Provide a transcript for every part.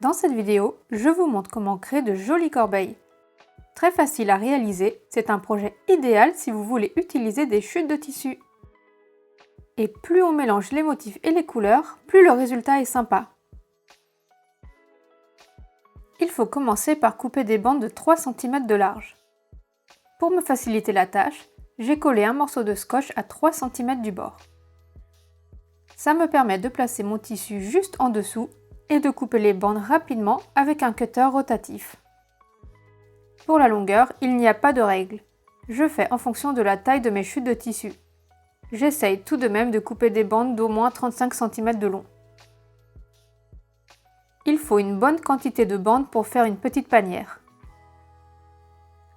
Dans cette vidéo, je vous montre comment créer de jolies corbeilles. Très facile à réaliser, c'est un projet idéal si vous voulez utiliser des chutes de tissu. Et plus on mélange les motifs et les couleurs, plus le résultat est sympa. Il faut commencer par couper des bandes de 3 cm de large. Pour me faciliter la tâche, j'ai collé un morceau de scotch à 3 cm du bord. Ça me permet de placer mon tissu juste en dessous et de couper les bandes rapidement avec un cutter rotatif. Pour la longueur, il n'y a pas de règle. Je fais en fonction de la taille de mes chutes de tissu. J'essaye tout de même de couper des bandes d'au moins 35 cm de long. Il faut une bonne quantité de bandes pour faire une petite panière.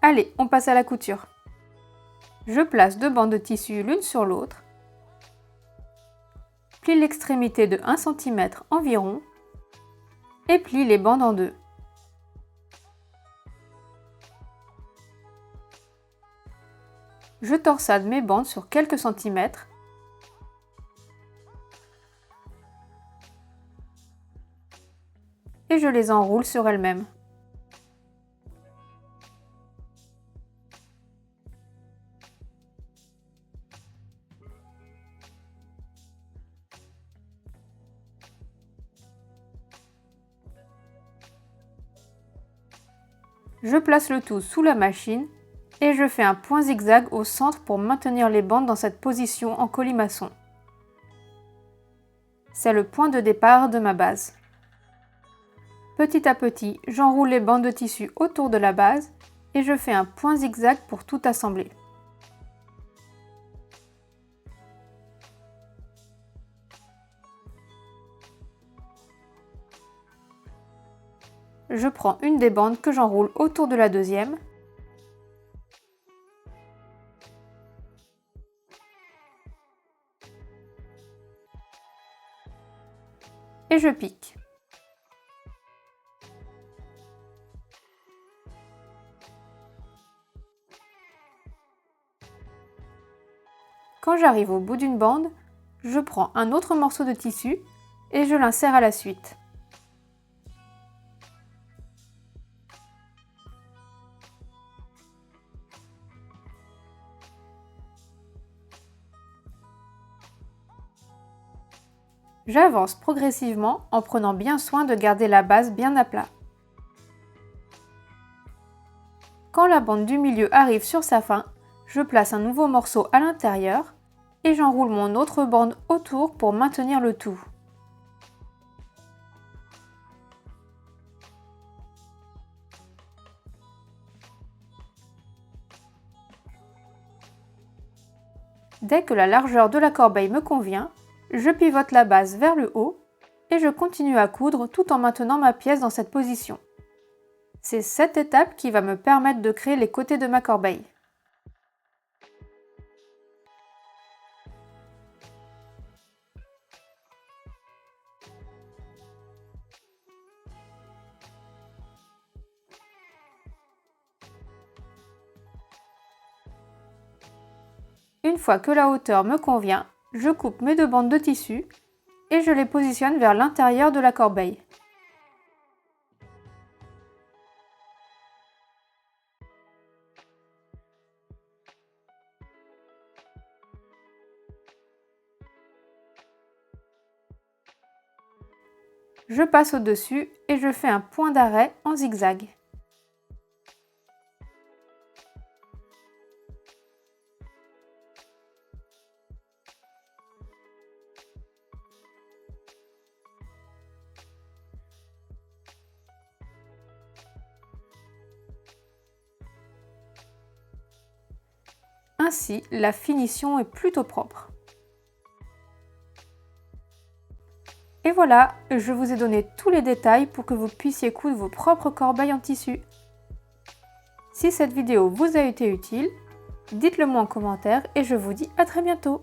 Allez, on passe à la couture. Je place 2 bandes de tissu l'une sur l'autre, plie l'extrémité de 1 cm environ et plie les bandes en deux. Je torsade mes bandes sur quelques centimètres et je les enroule sur elles-mêmes. Je place le tout sous la machine et je fais un point zigzag au centre pour maintenir les bandes dans cette position en colimaçon. C'est le point de départ de ma base. Petit à petit, j'enroule les bandes de tissu autour de la base et je fais un point zigzag pour tout assembler. Je prends une des bandes que j'enroule autour de la deuxième et je pique. Quand j'arrive au bout d'une bande, je prends un autre morceau de tissu et je l'insère à la suite. J'avance progressivement en prenant bien soin de garder la base bien à plat. Quand la bande du milieu arrive sur sa fin, je place un nouveau morceau à l'intérieur et j'enroule mon autre bande autour pour maintenir le tout. Dès que la largeur de la corbeille me convient, je pivote la base vers le haut et je continue à coudre tout en maintenant ma pièce dans cette position. C'est cette étape qui va me permettre de créer les côtés de ma corbeille. Une fois que la hauteur me convient, je coupe mes 2 bandes de tissu et je les positionne vers l'intérieur de la corbeille. Je passe au-dessus et je fais un point d'arrêt en zigzag. Ainsi, la finition est plutôt propre. Et voilà, je vous ai donné tous les détails pour que vous puissiez coudre vos propres corbeilles en tissu. Si cette vidéo vous a été utile, dites-le moi en commentaire et je vous dis à très bientôt.